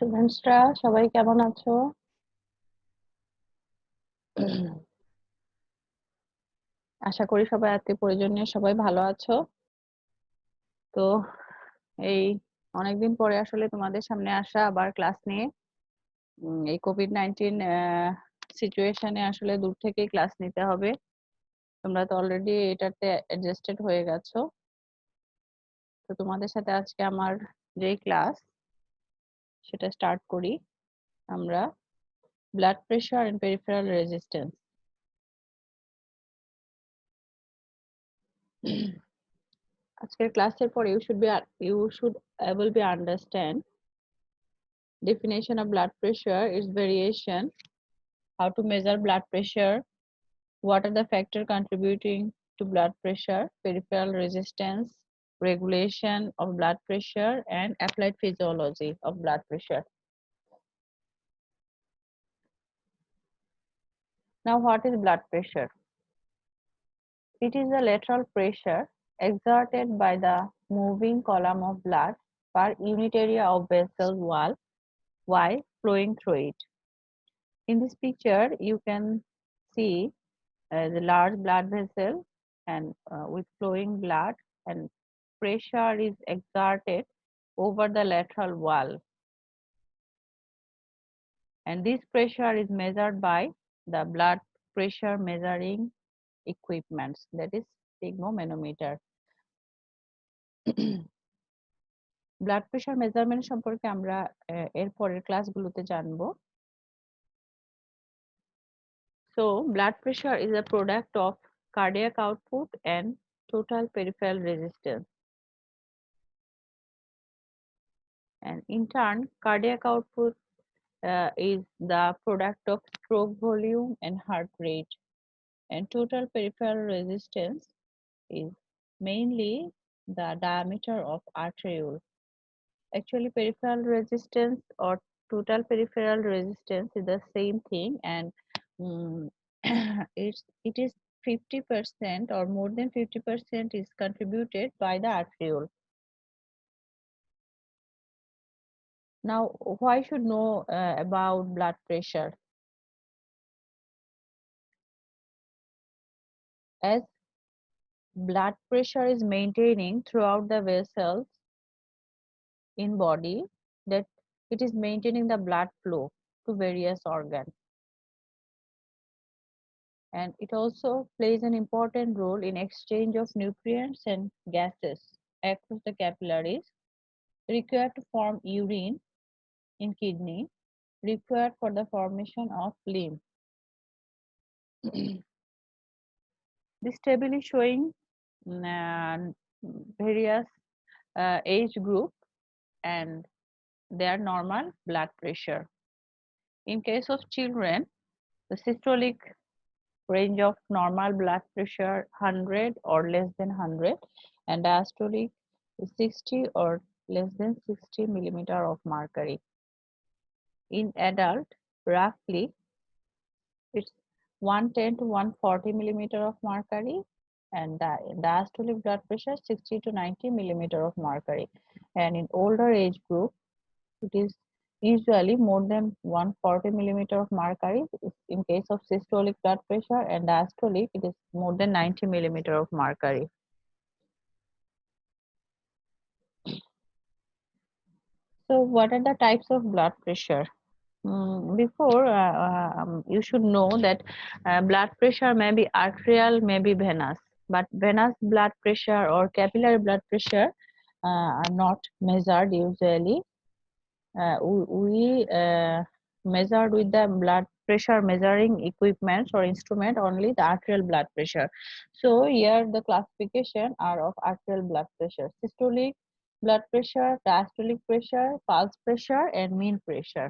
স্টুডেন্টসরা সবাই কেমন আছো? আশা করি সবাই আত্মীয় পরিজন নিয়ে সবাই ভালো আছো। তো এই অনেকদিন পরে আসলে তোমাদের সামনে আসা আবার ক্লাস নিয়ে। এই কোভিড-19 সিচুয়েশনে আসলে দূর থেকেই ক্লাস নিতে হবে। তোমরা তো অলরেডি এটাতে অ্যাডজাস্টেড হয়ে গেছো। তো তোমাদের সাথে আজকে আমার যেই ক্লাস সেটা স্টার্ট করি আমরা। Blood pressure and peripheral resistance. আজকের ক্লাসের পর you should able to understand definition of blood pressure, its variation, how to measure blood pressure, what are the factors contributing to blood pressure, peripheral resistance, regulation of blood pressure, and applied physiology of blood pressure. Now, what is blood pressure? It is the lateral pressure exerted by the moving column of blood per unit area of vessel wall while flowing through it. In this picture, you can see the large blood vessel and with flowing blood, and pressure is exerted over the lateral wall, and this pressure is measured by the blood pressure measuring equipments, that is sphygmomanometer. Blood pressure measurement সম্পর্কে আমরা এর পরের ক্লাসগুলোতে জানবো। So blood pressure is a product of cardiac output and total peripheral resistance. And in turn, cardiac output is the product of stroke volume and heart rate. And total peripheral resistance is mainly the diameter of arteriole. Actually, peripheral resistance or total peripheral resistance is the same thing, and um, it is 50% or more than 50% is contributed by the arteriole. Now, why should know about blood pressure? As blood pressure is maintaining throughout the vessels in body, that it is maintaining the blood flow to various organs, and it also plays an important role in exchange of nutrients and gases across the capillaries required to form urine in kidney, required for the formation of lymph. This table is showing various age group and their normal blood pressure. In case of children, the systolic range of normal blood pressure 100 or less than 100, and diastolic is 60 or less than 60 millimeter of mercury. In adult, roughly it's 110 to 140 millimeter of mercury, and diastolic blood pressure 60 to 90 millimeter of mercury. And in older age group, it is usually more than 140 millimeter of mercury. In case of systolic blood pressure, and diastolic, it is more than 90 millimeter of mercury. So what are the types of blood pressure? Before, you should know that blood pressure may be arterial, may be venous, but venous blood pressure or capillary blood pressure are not measured usually. We measured with the blood pressure measuring equipments or instrument only the arterial blood pressure. So here the classification are of arterial blood pressure: systolic blood pressure, diastolic pressure, pulse pressure, and mean pressure.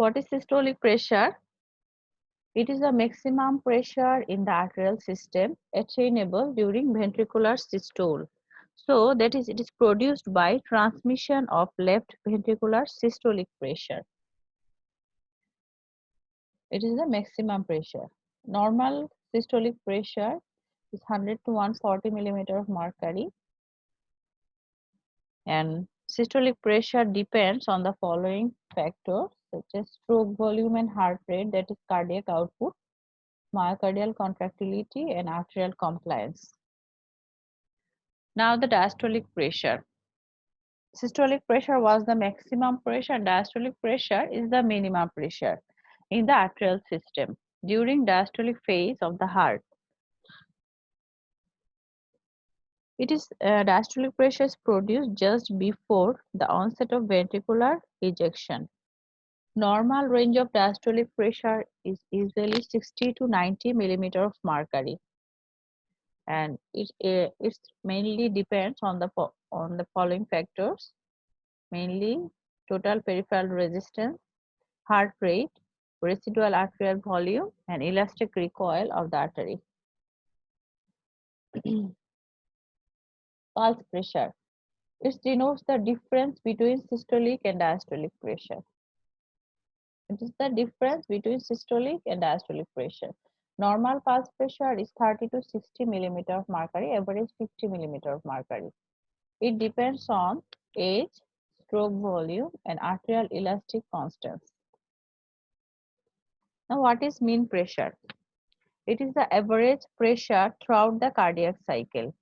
What is systolic pressure? It is the maximum pressure in the arterial system attainable during ventricular systole. So that is, it is produced by transmission of left ventricular systolic pressure. It is the maximum pressure. Normal systolic pressure is 100 to 140 millimeter of mercury, and Systolic pressure depends on the following factors such as stroke volume and heart rate, that is cardiac output, myocardial contractility, and arterial compliance. Now the diastolic pressure. Systolic pressure was the maximum pressure, diastolic pressure is the minimum pressure in the arterial system during diastolic phase of the heart. Diastolic pressure is produced just before the onset of ventricular ejection. Normal range of diastolic pressure is usually 60 to 90 millimeter of mercury, and it mainly depends on the following factors, mainly total peripheral resistance, heart rate, residual arterial volume, and elastic recoil of the artery. Pulse pressure. It denotes the difference between systolic and diastolic pressure. It is the difference between systolic and diastolic pressure. Normal pulse pressure is 30 to 60 millimeter of mercury, average 50 millimeter of mercury. It depends on age, stroke volume, and arterial elastic constants. Now, what is mean pressure? It is the average pressure throughout the cardiac cycle,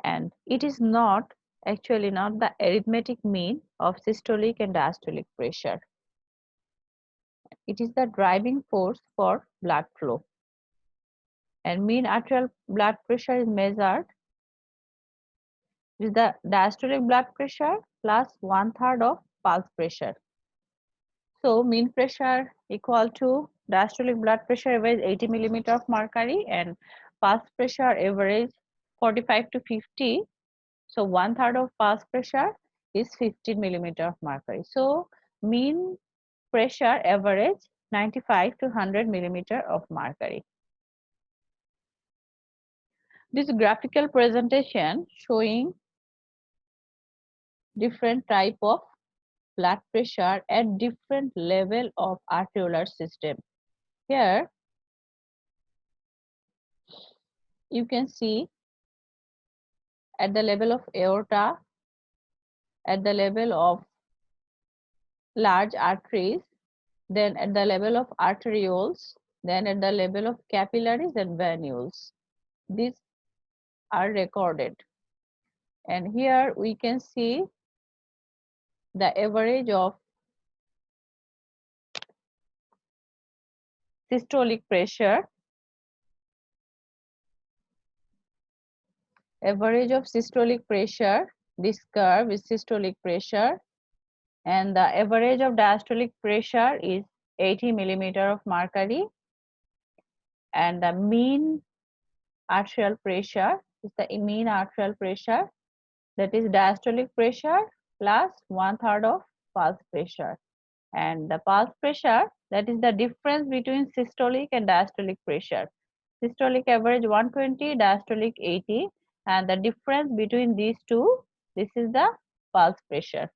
and it is actually not the arithmetic mean of systolic and diastolic pressure. It is the driving force for blood flow. And mean arterial blood pressure is measured with the diastolic blood pressure plus 1/3 of pulse pressure. So mean pressure equal to diastolic blood pressure average 80 millimeter of mercury and pulse pressure average 45 to 50. So 1/3 of pulse pressure is 15 millimeter of mercury. So mean pressure average 95 to 100 millimeter of mercury. This graphical presentation showing different type of blood pressure at different level of arteriolar system. Here you can see at the level of aorta, at the level of large arteries, then at the level of arterioles, then at the level of capillaries and venules. These are recorded. And here we can see the average of systolic pressure, this curve is systolic pressure, and the average of diastolic pressure is 80 millimeter of mercury, and the mean arterial pressure is the mean arterial pressure, that is diastolic pressure plus 1/3 of pulse pressure, and the pulse pressure, that is the difference between systolic and diastolic pressure. Systolic average 120, diastolic 80, and the difference between these two, this is the pulse pressure.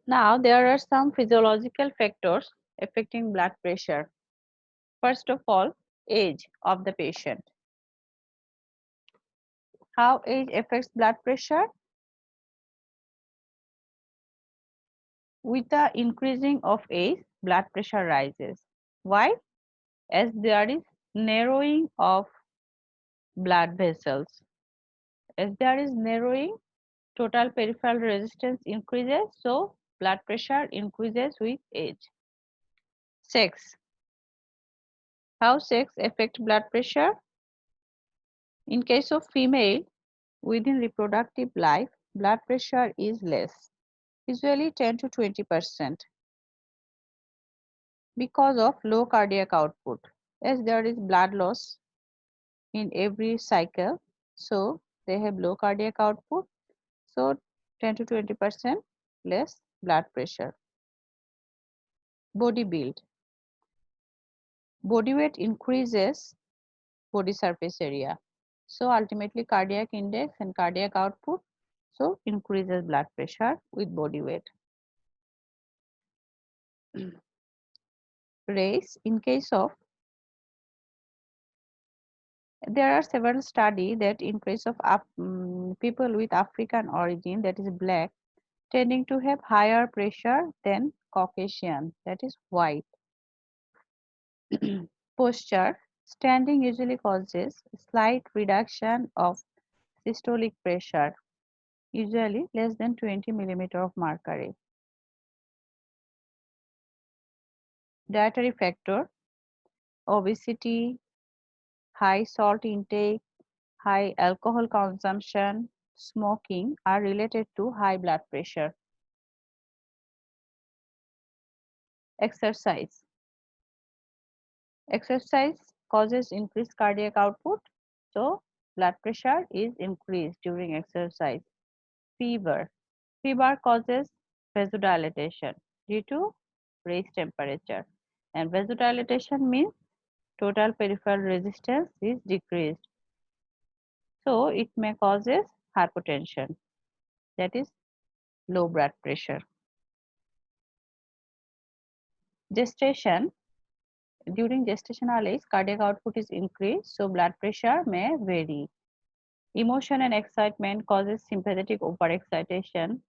Now there are some physiological factors affecting blood pressure. First of all, age of the patient. How age affects blood pressure? With the increasing of age, blood pressure rises. Why? As there is narrowing of blood vessels. As there is narrowing, total peripheral resistance increases, so blood pressure increases with age. Sex. How sex affects blood pressure? In case of female, within reproductive life, blood pressure is less, usually 10 to 20%, because of low cardiac output. As there is blood loss in every cycle, so they have low cardiac output, so 10 to 20% less blood pressure. Body build. Body weight increases body surface area, so ultimately cardiac index and cardiac output, so increases blood pressure with body weight. Race. In case of There are several studies that in case of people with African origin, that is black, tending to have higher pressure than Caucasian, that is white. Posture. Standing usually causes slight reduction of systolic pressure, usually less than 20 millimeter of mercury. Dietary factor. Obesity, high salt intake, high alcohol consumption, smoking are related to high blood pressure. Exercise. Exercise causes increased cardiac output, so blood pressure is increased during exercise. Fever. Fever causes vasodilatation due to raised temperature, and vasodilatation means total peripheral resistance is decreased, so it may causes hypotension, that is low blood pressure. Gestation. During gestational age, cardiac output is increased, so blood pressure may vary. Emotion and excitement causes sympathetic overexcitation,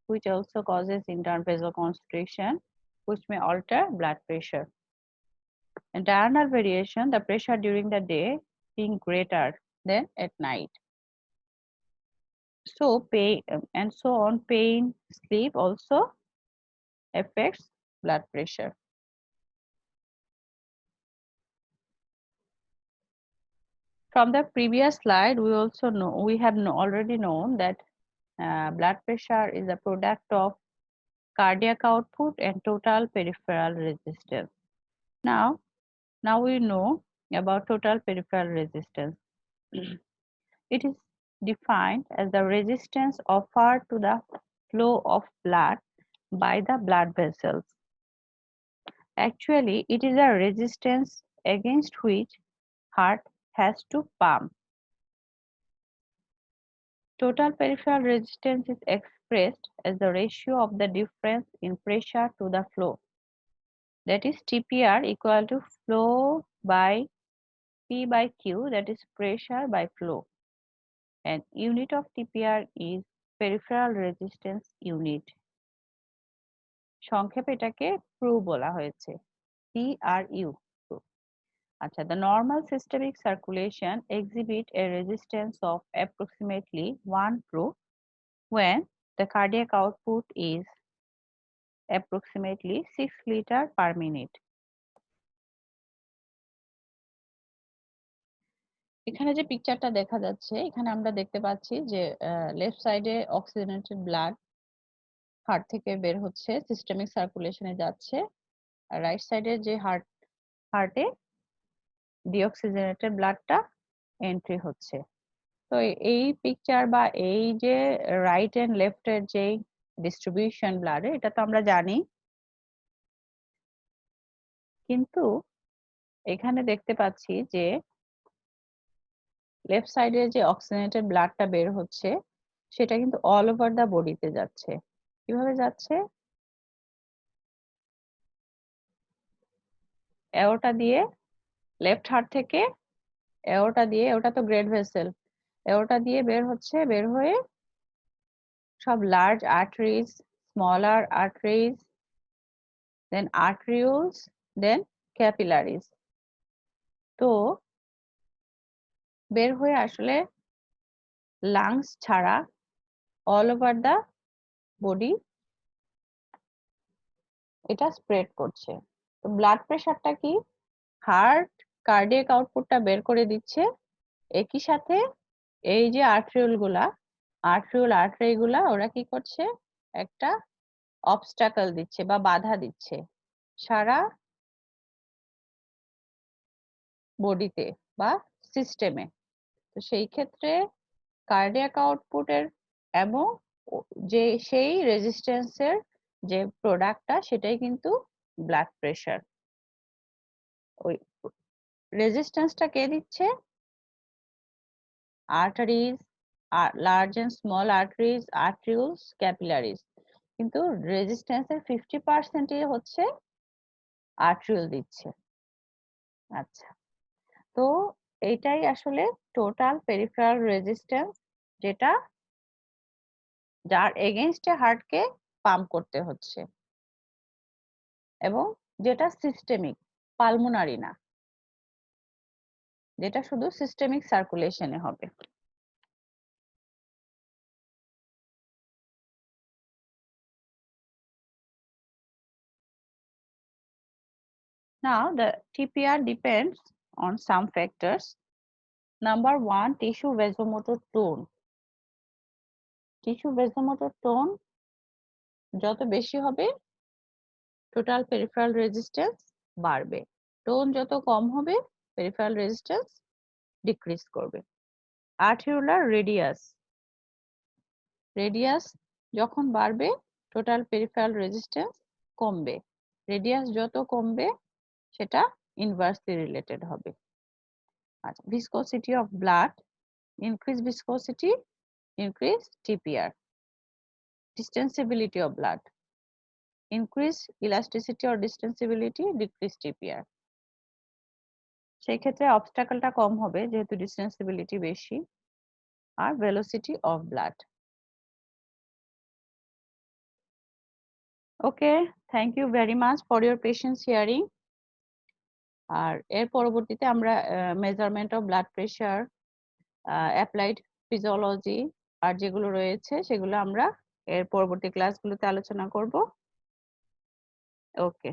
which also causes internal vasoconstriction, which may alter blood pressure. And diurnal variation, the pressure during the day being greater than at night. So pain and so on, pain, sleep also affects blood pressure. From the previous slide, we also know we have already known that blood pressure is a product of cardiac output and total peripheral resistance. Now we know about total peripheral resistance. It is defined as the resistance offered to the flow of blood by the blood vessels. Actually, it is a resistance against which heart has to pump. Total peripheral resistance is expressed as the ratio of the difference in pressure to the flow. That is TPR equal to flow by P by Q, that is pressure by flow. And unit of TPR is peripheral resistance unit. সংক্ষেপে এটাকে PRU বলা হয়েছে, PRU. আচ্ছা, the normal systemic circulation exhibit a resistance of approximately 1 PRU when the cardiac output is approximately 6 liter per minute. এখানে যে পিকচারটা দেখা যাচ্ছে, এখানে আমরা দেখতে পাচ্ছি যে লেফট সাইডে অক্সিজেনেটেড ব্লাড হার্ট থেকে বের হচ্ছে, সিস্টেমিক সার্কুলেশনে যাচ্ছে, আর রাইট সাইডে যে হার্টে ডিঅক্সিজেনেটেড ব্লাডটা এন্ট্রি হচ্ছে। তো এই পিকচার বা এই যে রাইট এন্ড লেফট এর যে ডিস্ট্রিবিউশন ব্লাডে, এটা তো আমরা জানি, কিন্তু এখানে দেখতে পাচ্ছি যে লেফট সাইডে যে অক্সিজেনেটেড ব্লাডটা বের হচ্ছে সেটা কিন্তু অল ওভার দা বডিতে যাচ্ছে। কিভাবে যাচ্ছে? এওটা দিয়ে, লেফট হার্ট থেকে এওটা দিয়ে, ওটা তো গ্রেট ভেসেল, এওটা দিয়ে বের হচ্ছে, বের হয়ে সব লার্জ আর্টারিজ, স্মলার আর্টারিজ, দেন আর্টেরিওলস, দেন ক্যাপিলারিজ। তো বের হয়ে আসলে লাংস ছাড়া অল ওভার দা বডি এটা স্প্রেড করছে। তো ব্লাড প্রেশারটা কি? হার্ট কার্ডিয়াক আউটপুটটা বের করে দিচ্ছে, একই সাথে এই যে আর্টারি গুলা ওরা কি করছে? একটা অবস্টাকল দিচ্ছে বা বাধা দিচ্ছে সারা বডিতে বা সিস্টেমে। তো সেই ক্ষেত্রে কার্ডিয়াক আউটপুটের এবং যে সেই রেজিস্ট্যান্সের যে প্রোডাক্টটা সেটাই কিন্তু ব্লাড প্রেশার। ওই রেজিস্ট্যান্সটা কে দিচ্ছে? Arteries, large and small arteries, arterioles, capillaries. কিন্তু রেজিস্ট্যান্সের 50% হচ্ছে আর্টেরিওল দিচ্ছে। আচ্ছা, তো এইটাই আসলে টোটাল পেরিফেরাল রেজিস্ট্যান্স, যেটা যার এগেইনস্টে হার্টকে পাম্প করতে হচ্ছে, এবং যেটা সিস্টেমিক, পালমোনারি না, যেটা শুধু সিস্টেমিক সার্কুলেশনে হবে। Now the TPR depends on some factors. Number 1, tissue vasomotor tone. Tissue vasomotor tone যত বেশি হবে টোটাল পেরিফেরাল রেজিস্ট্যান্স বাড়বে, টোন যত কম হবে পেরিফেরাল রেজিস্ট্যান্স ডিক্রিজ করবে। আর্টেরিওলার রেডিয়াস, রেডিয়াস যখন বাড়বে টোটাল পেরিফেরাল রেজিস্ট্যান্স কমবে, রেডিয়াস যত কমবে সেটা ইনভার্সলি রিলেটেড হবে। আচ্ছা, viscosity of blood, increase viscosity increase TPR. Distensibility of blood, increase elasticity or distensibility, decrease TPR. সেই ক্ষেত্রে অবস্টাকলটা কম হবে যেহেতু ডিস্টেন্সিবিলিটি বেশি, আর velocity of blood. Okay, thank you very much for your patience hearing. আর এর পরবর্তীতে আমরা measurement of blood pressure, applied physiology আর যেগুলো রয়েছে সেগুলো আমরা এর পরবর্তী ক্লাসগুলোতে আলোচনা করব। ওকে।